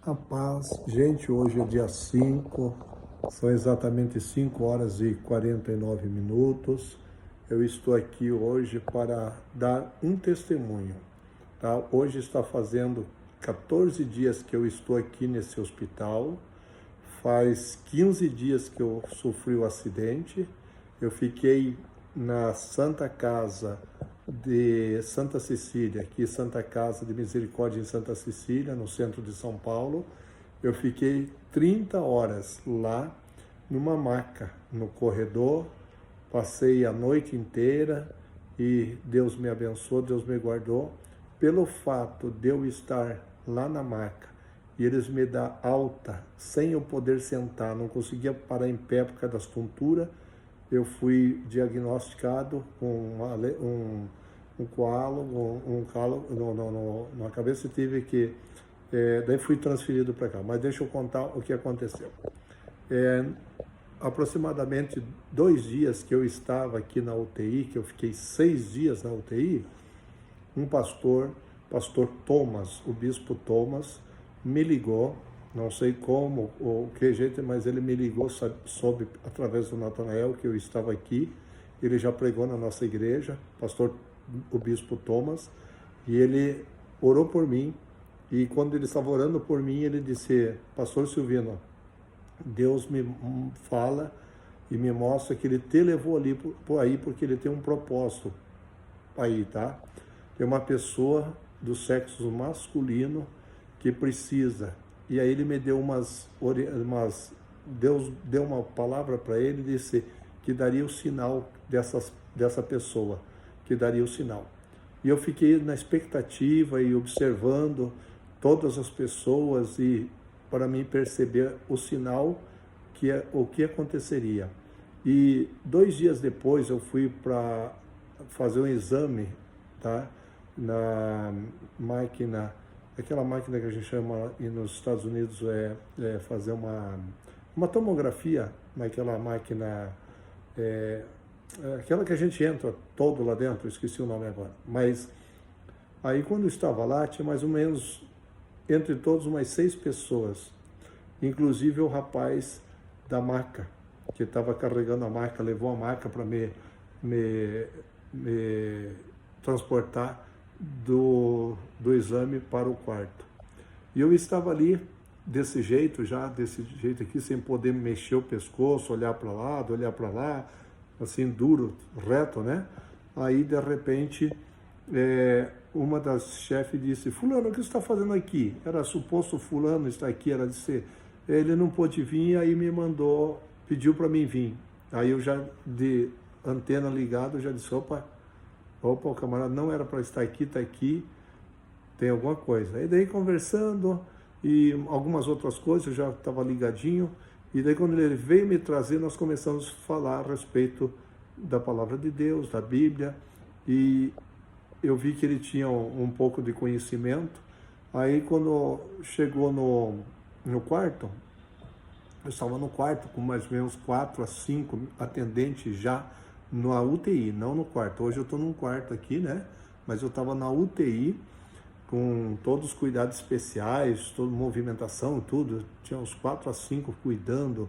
A paz, gente, hoje é dia 5, são exatamente 5 horas e 49 minutos. Eu estou aqui hoje para dar um testemunho, tá? Hoje está fazendo 14 dias que eu estou aqui nesse hospital. Faz 15 dias que eu sofri o acidente. Eu fiquei na Santa Casa de Santa Cecília, aqui Santa Casa de Misericórdia em Santa Cecília, no centro de São Paulo. Eu fiquei 30 horas lá, numa maca, no corredor, passei a noite inteira e Deus me abençoou, Deus me guardou. Pelo fato de eu estar lá na maca e eles me dar alta, sem eu poder sentar, não conseguia parar em pé por causa das tonturas, eu fui diagnosticado com um calo na cabeça e tive que... daí fui transferido para cá. Mas deixa eu contar o que aconteceu. Aproximadamente 2 dias que eu estava aqui na UTI, que eu fiquei 6 dias na UTI, um pastor Thomas, o bispo Thomas, me ligou, não sei como ou que jeito, mas ele me ligou, soube através do Natanael que eu estava aqui. Ele já pregou na nossa igreja, o bispo Thomas, e ele orou por mim. E quando ele estava orando por mim, ele disse: Pastor Silvino, Deus me fala e me mostra que ele te levou ali por aí porque ele tem um propósito aí, tá? Tem uma pessoa do sexo masculino que precisa. E aí ele me deu Deus deu uma palavra para ele e disse que daria o sinal dessa pessoa, que daria o sinal. E eu fiquei na expectativa e observando todas as pessoas e para mim perceber o sinal, o que aconteceria. E 2 dias depois eu fui para fazer um exame, tá? Na máquina, aquela máquina que a gente chama, e nos Estados Unidos fazer uma tomografia, naquela máquina, aquela que a gente entra todo lá dentro, esqueci o nome agora. Mas aí quando eu estava lá, tinha mais ou menos, entre todos, umas 6 pessoas, inclusive o rapaz da maca, que estava carregando a maca, levou a maca para me transportar do exame para o quarto. E eu estava ali desse jeito aqui, sem poder mexer o pescoço, olhar para lá, olhar para lá, assim, duro, reto, né? Aí, de repente, uma das chefes disse: Fulano, o que você está fazendo aqui? Era suposto Fulano estar aqui, ela disse, ele não pôde vir, aí me mandou, pediu para mim vir. Aí eu já, de antena ligada, já disse, opa, o camarada não era para estar aqui, está aqui, tem alguma coisa. Aí daí conversando e algumas outras coisas, eu já estava ligadinho, e daí quando ele veio me trazer, nós começamos a falar a respeito da palavra de Deus, da Bíblia, e eu vi que ele tinha um pouco de conhecimento. Aí quando chegou no quarto, eu estava no quarto com mais ou menos 4 a 5 atendentes já na UTI, não no quarto. Hoje eu estou num quarto aqui, né? Mas eu estava na UTI, com todos os cuidados especiais, toda movimentação, tudo. Tinha uns 4 a 5 cuidando,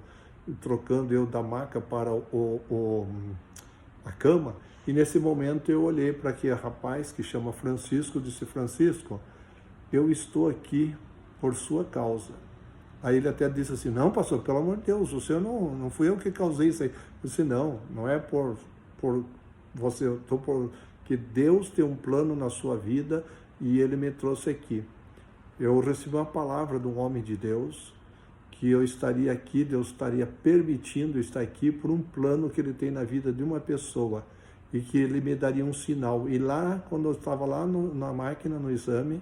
trocando eu da maca para a cama. E nesse momento eu olhei para aquele rapaz que chama Francisco, disse: Francisco, eu estou aqui por sua causa. Aí ele até disse assim: não, pastor, pelo amor de Deus, você não fui eu que causei isso aí. Eu disse: não é por você, eu estou porque Deus tem um plano na sua vida e ele me trouxe aqui. Eu recebi uma palavra de um homem de Deus, que eu estaria aqui, Deus estaria permitindo estar aqui por um plano que ele tem na vida de uma pessoa, e que ele me daria um sinal. E lá, quando eu estava lá na máquina, no exame,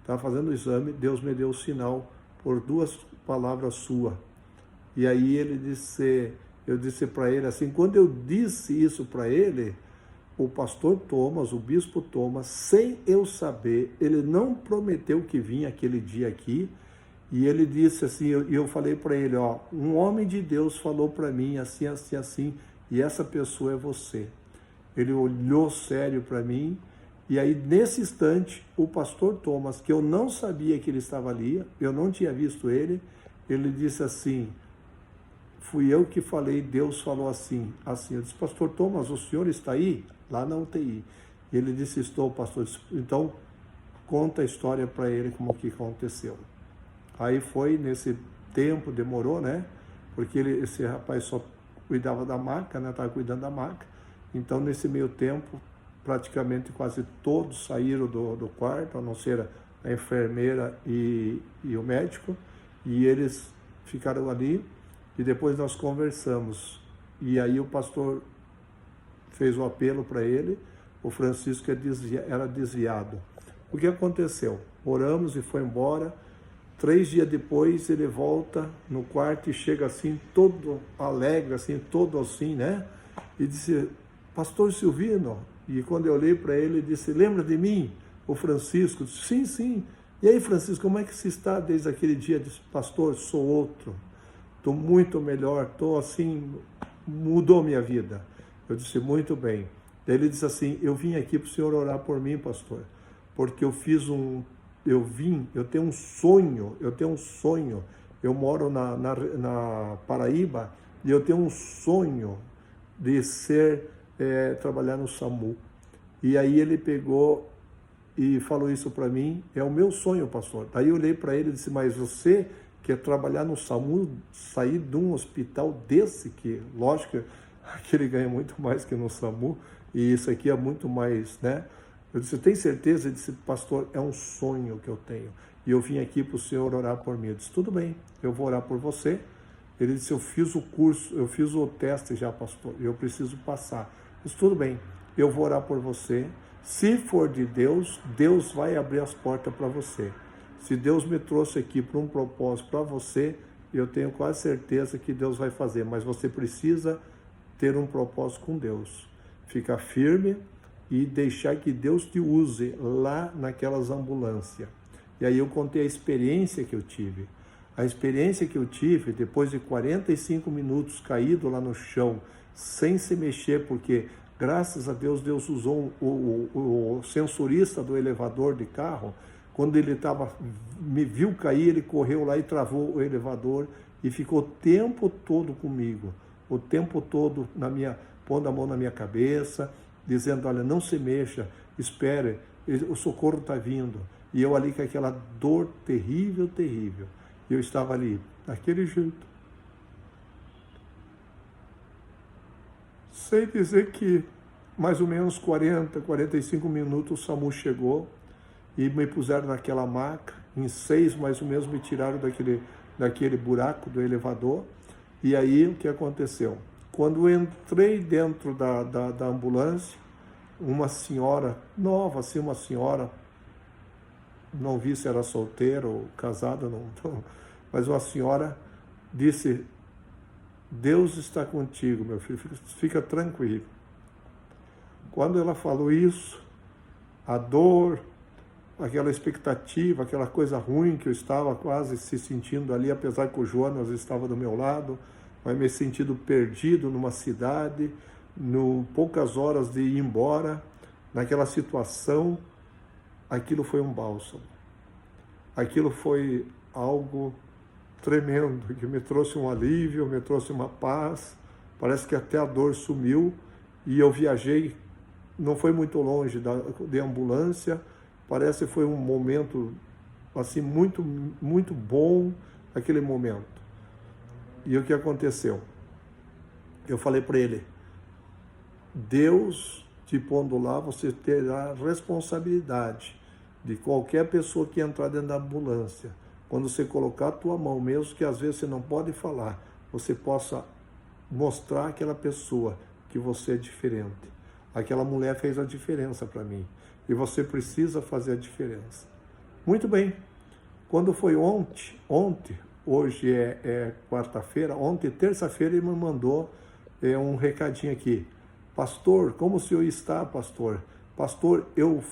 estava fazendo o exame, Deus me deu o sinal por 2 palavras suas. E aí eu disse para ele assim, quando eu disse isso para ele, o pastor Thomas, o bispo Thomas, sem eu saber, ele não prometeu que vinha aquele dia aqui, e ele disse assim, e eu falei para ele, um homem de Deus falou para mim assim, e essa pessoa é você. Ele olhou sério para mim E aí, nesse instante, o pastor Thomas, que eu não sabia que ele estava ali, eu não tinha visto ele disse assim, fui eu que falei, Deus falou assim. Eu disse, pastor Thomas, o senhor está aí? Lá na UTI. E ele disse, estou, pastor. Então, conta a história para ele, como que aconteceu. Aí foi, nesse tempo, demorou, né? Porque esse rapaz só cuidava da maca, né? Estava cuidando da maca. Então, nesse meio tempo, praticamente quase todos saíram do quarto, a não ser a enfermeira e o médico, e eles ficaram ali, e depois nós conversamos. E aí o pastor fez o apelo para ele, o Francisco era desviado. O que aconteceu? Oramos e foi embora. 3 dias depois ele volta no quarto e chega assim, todo alegre, assim, todo assim, né? E disse, pastor Silvino. E quando eu olhei para ele, disse, lembra de mim? O Francisco disse, sim, sim. E aí, Francisco, como é que se está desde aquele dia? Eu disse, pastor, sou outro. Estou muito melhor, estou assim, mudou minha vida. Eu disse, muito bem. Daí ele disse assim, eu vim aqui para o senhor orar por mim, pastor, porque eu tenho um sonho, eu moro na Paraíba, e eu tenho um sonho de trabalhar no SAMU. E aí ele pegou e falou isso para mim, é o meu sonho, pastor. Daí eu olhei para ele e disse, mas você quer trabalhar no SAMU, sair de um hospital desse, que lógico que ele ganha muito mais que no SAMU, e isso aqui é muito mais, né? Eu disse, tem certeza? Ele disse, pastor, é um sonho que eu tenho, e eu vim aqui para o senhor orar por mim. Eu disse, tudo bem, eu vou orar por você. Ele disse, eu fiz o curso, eu fiz o teste já, pastor, eu preciso passar. Eu disse, tudo bem, eu vou orar por você. Se for de Deus, Deus vai abrir as portas para você. Se Deus me trouxe aqui para um propósito para você, eu tenho quase certeza que Deus vai fazer, mas você precisa ter um propósito com Deus. Ficar firme e deixar que Deus te use lá naquelas ambulâncias. E aí eu contei a experiência que eu tive. A experiência que eu tive, depois de 45 minutos caído lá no chão, sem se mexer, porque, graças a Deus, Deus usou o sensorista do elevador de carro. Quando ele me viu cair, ele correu lá e travou o elevador e ficou o tempo todo comigo, o tempo todo pondo a mão na minha cabeça, dizendo, olha, não se mexa, espere, o socorro está vindo. E eu ali com aquela dor terrível, terrível. E eu estava ali, daquele jeito. Sei dizer que mais ou menos 40, 45 minutos o SAMU chegou e me puseram naquela maca. Em 6 mais ou menos me tiraram daquele buraco do elevador. E aí o que aconteceu? Quando eu entrei dentro da ambulância, uma senhora nova, assim, uma senhora, não vi se era solteira ou casada, não, mas uma senhora disse, Deus está contigo, meu filho, fica tranquilo. Quando ela falou isso, a dor, aquela expectativa, aquela coisa ruim que eu estava quase se sentindo ali, apesar que o Jonas estava do meu lado, mas me sentindo perdido numa cidade, poucas horas de ir embora, naquela situação, aquilo foi um bálsamo. Aquilo foi algo tremendo, que me trouxe um alívio, me trouxe uma paz, parece que até a dor sumiu, e eu viajei, não foi muito longe de ambulância, parece que foi um momento assim muito, muito bom, aquele momento. E o que aconteceu? Eu falei para ele, Deus te pondo lá, você terá responsabilidade de qualquer pessoa que entrar dentro da ambulância. Quando você colocar a tua mão, mesmo que às vezes você não pode falar, você possa mostrar àquela pessoa que você é diferente. Aquela mulher fez a diferença para mim. E você precisa fazer a diferença. Muito bem. Quando foi ontem, hoje é quarta-feira, ontem, terça-feira, ele me mandou um recadinho aqui. Pastor, como o senhor está, pastor? Pastor, eu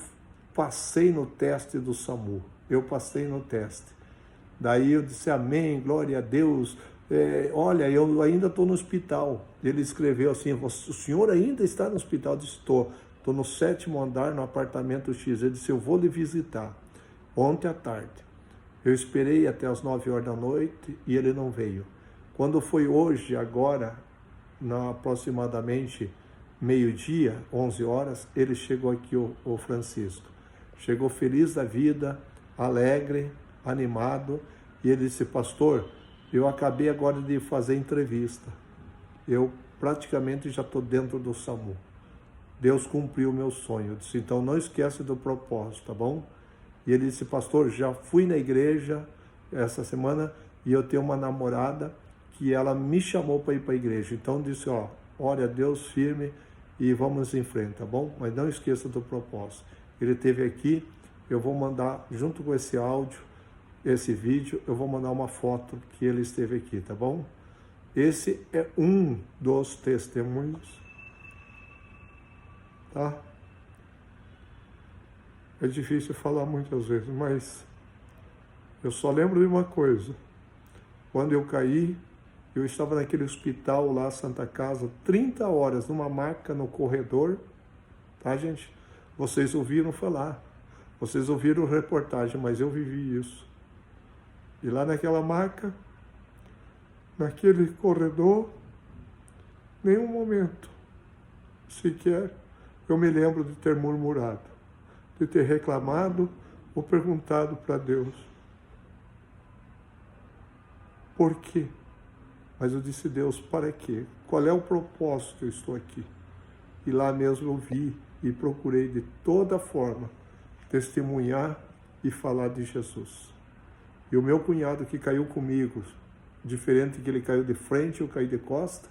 passei no teste do SAMU. Eu passei no teste. Daí eu disse, amém, glória a Deus. Olha, eu ainda estou no hospital. Ele escreveu assim, o senhor ainda está no hospital? Eu disse, estou estou no 7º andar, no apartamento X. Ele disse, eu vou lhe visitar. Ontem à tarde. Eu esperei até as 9 horas da noite e ele não veio. Quando foi hoje, agora, aproximadamente meio-dia, 11 horas, ele chegou aqui, o Francisco. Chegou feliz da vida, alegre, animado, e ele disse, pastor, eu acabei agora de fazer entrevista. Eu praticamente já estou dentro do SAMU. Deus cumpriu o meu sonho. Eu disse, então não esquece do propósito, tá bom? E ele disse, pastor, já fui na igreja essa semana e eu tenho uma namorada que ela me chamou para ir para a igreja. Então disse, ó, ore a Deus firme e vamos em frente, tá bom? Mas não esqueça do propósito. Ele esteve aqui, eu vou mandar, junto com esse áudio, esse vídeo, eu vou mandar uma foto que ele esteve aqui, tá bom? Esse é um dos testemunhos, tá? É difícil falar muitas vezes, mas eu só lembro de uma coisa. Quando eu caí, eu estava naquele hospital lá, Santa Casa, 30 horas, numa maca no corredor, tá, gente? Vocês ouviram falar, vocês ouviram reportagem, mas eu vivi isso. E lá naquela maca, naquele corredor, nenhum momento sequer eu me lembro de ter murmurado, de ter reclamado ou perguntado para Deus por quê. Mas eu disse, Deus, para quê? Qual é o propósito que eu estou aqui? E lá mesmo eu vi e procurei de toda forma testemunhar e falar de Jesus. E o meu cunhado que caiu comigo, diferente que ele caiu de frente, eu caí de costa,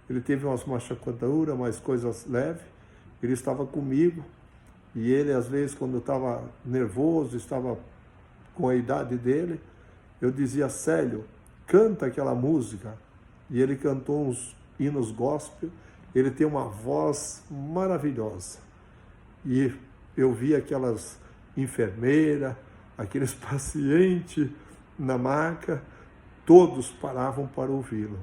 ele teve umas machucaduras, umas coisas leves, ele estava comigo, e ele às vezes quando eu estava nervoso, estava com a idade dele, eu dizia, Célio, canta aquela música, e ele cantou uns hinos gospel, ele tem uma voz maravilhosa, e eu vi aquelas enfermeiras, aqueles pacientes na maca, todos paravam para ouvi-lo.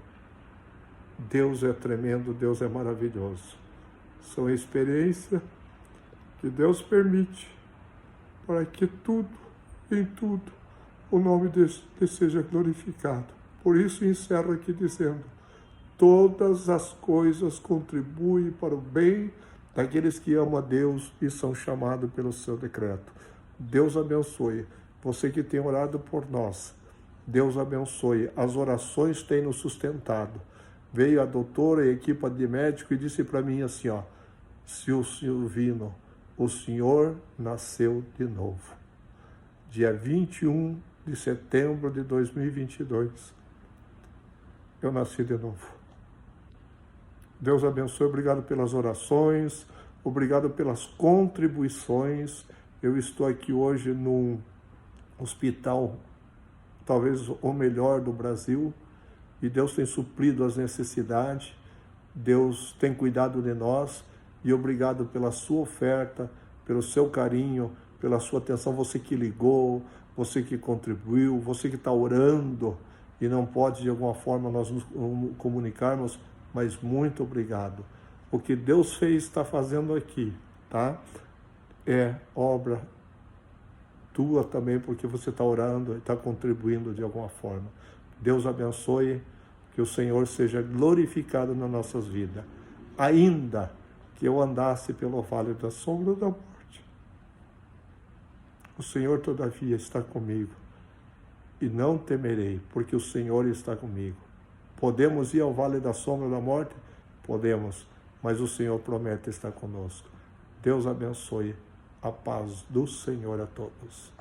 Deus é tremendo, Deus é maravilhoso. São experiências que Deus permite para que tudo, em tudo, o nome dele seja glorificado. Por isso encerro aqui dizendo, todas as coisas contribuem para o bem daqueles que amam a Deus e são chamados pelo seu decreto. Deus abençoe. Você que tem orado por nós, Deus abençoe. As orações têm nos sustentado. Veio a doutora e a equipe de médico e disse para mim assim, ó, Silvino, o senhor nasceu de novo. Dia 21 de setembro de 2022, eu nasci de novo. Deus abençoe, obrigado pelas orações, obrigado pelas contribuições. Eu estou aqui hoje num hospital, talvez o melhor do Brasil, e Deus tem suprido as necessidades, Deus tem cuidado de nós, e obrigado pela sua oferta, pelo seu carinho, pela sua atenção, você que ligou, você que contribuiu, você que está orando, e não pode de alguma forma nós nos comunicarmos, mas muito obrigado. O que Deus fez, está fazendo aqui, tá? É obra tua também, porque você está orando e está contribuindo de alguma forma. Deus abençoe, que o Senhor seja glorificado nas nossas vidas. Ainda que eu andasse pelo vale da sombra da morte, o Senhor todavia está comigo, e não temerei, porque o Senhor está comigo. Podemos ir ao vale da sombra da morte? Podemos, mas o Senhor promete estar conosco. Deus abençoe. A paz do Senhor a todos.